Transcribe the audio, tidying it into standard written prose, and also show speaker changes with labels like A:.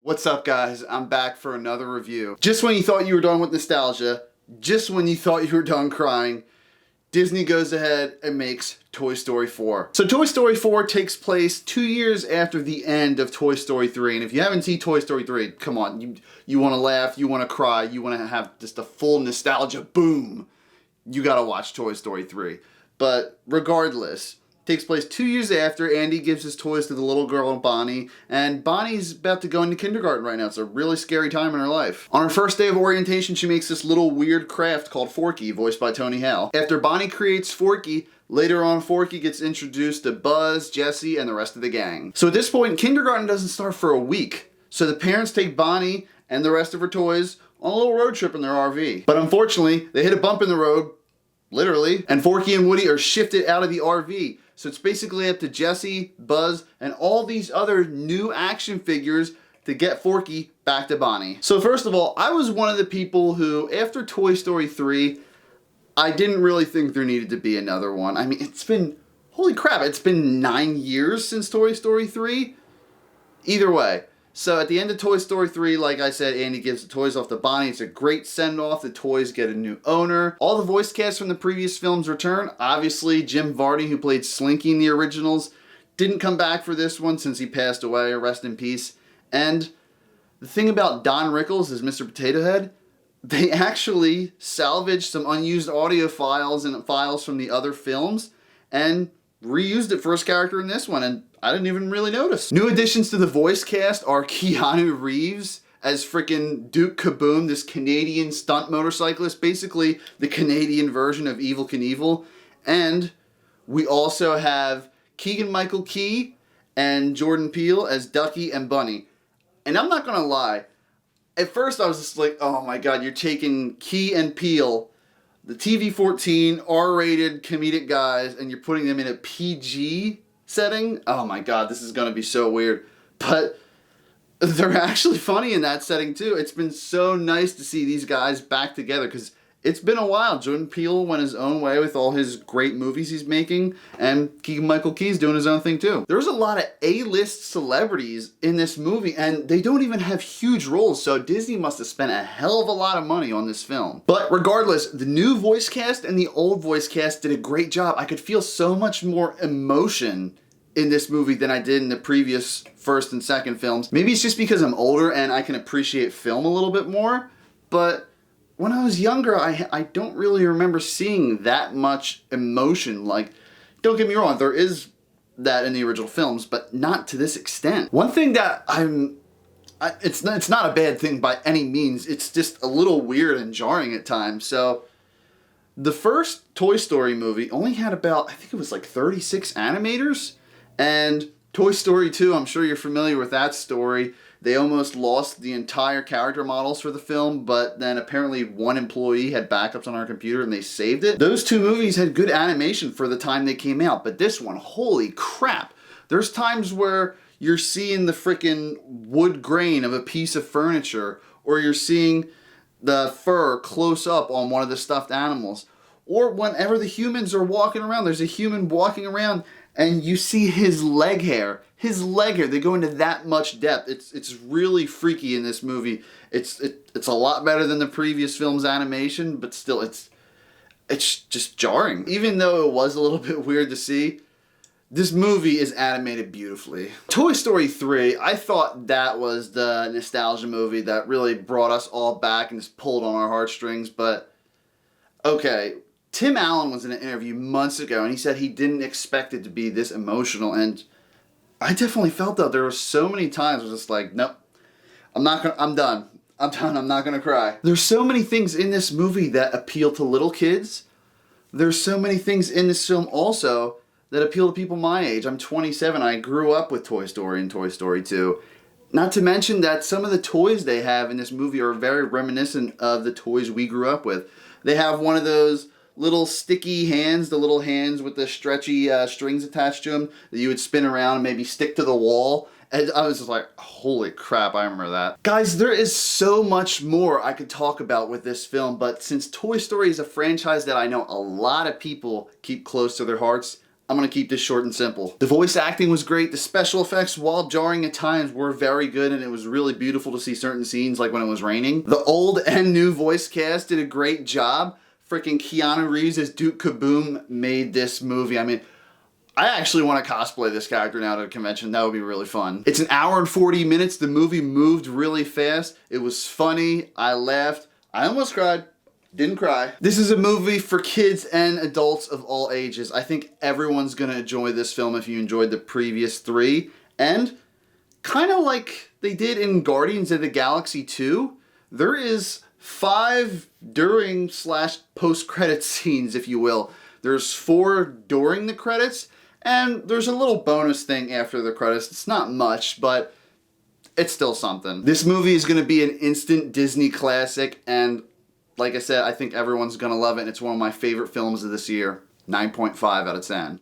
A: What's up, guys? I'm back for another review. Just when you thought you were done with nostalgia, just when you thought you were done crying, Disney goes ahead and makes Toy Story 4. So Toy Story 4 takes place 2 years after the end of Toy Story 3. And if you haven't seen Toy Story 3, come on, you want to laugh, you want to cry, you want to have just a full nostalgia boom, you gotta watch Toy Story 3. But regardless, takes place 2 years after Andy gives his toys to the little girl Bonnie, and Bonnie's about to go into kindergarten right now. It's a really scary time in her life. On her first day of orientation, she makes this little weird craft called Forky, voiced by Tony Hale. After Bonnie creates Forky, later on Forky gets introduced to Buzz, Jessie, and the rest of the gang. So at this point, kindergarten doesn't start for a week. So the parents take Bonnie and the rest of her toys on a little road trip in their RV. But unfortunately, they hit a bump in the road, literally, and Forky and Woody are shifted out of the RV. So it's basically up to Jessie, Buzz, and all these other new action figures to get Forky back to Bonnie. So first of all, I was one of the people who, after Toy Story 3, I didn't really think there needed to be another one. I mean, it's been, holy crap, it's been 9 years since Toy Story 3. Either way. So at the end of Toy Story 3, like I said, Andy gives the toys off to Bonnie. It's a great send-off. The toys get a new owner. All the voice casts from the previous films return. Obviously, Jim Varney, who played Slinky in the originals, didn't come back for this one since he passed away. Rest in peace. And the thing about Don Rickles as Mr. Potato Head, they actually salvaged some unused audio files and files from the other films and reused it for his character in this one, and I didn't even really notice. New additions to the voice cast are Keanu Reeves as frickin' Duke Kaboom, this Canadian stunt motorcyclist, basically the Canadian version of Evel Knievel. And we also have Keegan-Michael Key and Jordan Peele as Ducky and Bunny. And I'm not gonna lie, at first I was just like, oh my god, you're taking Key and Peele, the TV-14 R-rated comedic guys, and you're putting them in a PG setting? Oh my god, this is gonna be so weird. But they're actually funny in that setting too. It's been so nice to see these guys back together because it's been a while. Jordan Peele went his own way with all his great movies he's making, and Keegan-Michael Key's doing his own thing too. There's a lot of A-list celebrities in this movie, and they don't even have huge roles, so Disney must have spent a hell of a lot of money on this film. But regardless, the new voice cast and the old voice cast did a great job. I could feel so much more emotion in this movie than I did in the previous first and second films. Maybe it's just because I'm older and I can appreciate film a little bit more, but when I was younger, I don't really remember seeing that much emotion. Like, don't get me wrong, there is that in the original films, but not to this extent. One thing that it's not a bad thing by any means, it's just a little weird and jarring at times. So, the first Toy Story movie only had about, I think it was like 36 animators, and Toy Story 2, I'm sure you're familiar with that story. They almost lost the entire character models for the film, but then apparently one employee had backups on our computer and they saved it. Those two movies had good animation for the time they came out, but this one, holy crap. There's times where you're seeing the frickin' wood grain of a piece of furniture, or you're seeing the fur close up on one of the stuffed animals. Or whenever the humans are walking around, there's a human walking around and you see his leg hair. His leg hair, they go into that much depth. It's really freaky in this movie. It's a lot better than the previous film's animation, but still it's just jarring. Even though it was a little bit weird to see, this movie is animated beautifully. Toy Story 3, I thought that was the nostalgia movie that really brought us all back and just pulled on our heartstrings, but okay. Tim Allen was in an interview months ago and he said he didn't expect it to be this emotional, and I definitely felt that. There were so many times I was just like, nope, I'm done, I'm not gonna cry. There's so many things in this movie that appeal to little kids. There's so many things in this film also that appeal to people my age. I'm 27, I grew up with Toy Story and Toy Story 2. Not to mention that some of the toys they have in this movie are very reminiscent of the toys we grew up with. They have one of those little sticky hands, the little hands with the stretchy strings attached to them that you would spin around and maybe stick to the wall. And I was just like, holy crap, I remember that. Guys, there is so much more I could talk about with this film, but since Toy Story is a franchise that I know a lot of people keep close to their hearts, I'm gonna keep this short and simple. The voice acting was great. The special effects, while jarring at times, were very good, and it was really beautiful to see certain scenes, like when it was raining. The old and new voice cast did a great job. Freaking Keanu Reeves as Duke Kaboom made this movie. I mean, I actually want to cosplay this character now at a convention. That would be really fun. It's an hour and 40 minutes. The movie moved really fast. It was funny. I laughed. I almost cried. Didn't cry. This is a movie for kids and adults of all ages. I think everyone's gonna enjoy this film if you enjoyed the previous three. And kind of like they did in Guardians of the Galaxy 2, there is 5 during / post-credit scenes, if you will. There's 4 during the credits, and there's a little bonus thing after the credits. It's not much, but it's still something. This movie is gonna be an instant Disney classic, and like I said, I think everyone's gonna love it, and it's one of my favorite films of this year. 9.5 out of 10.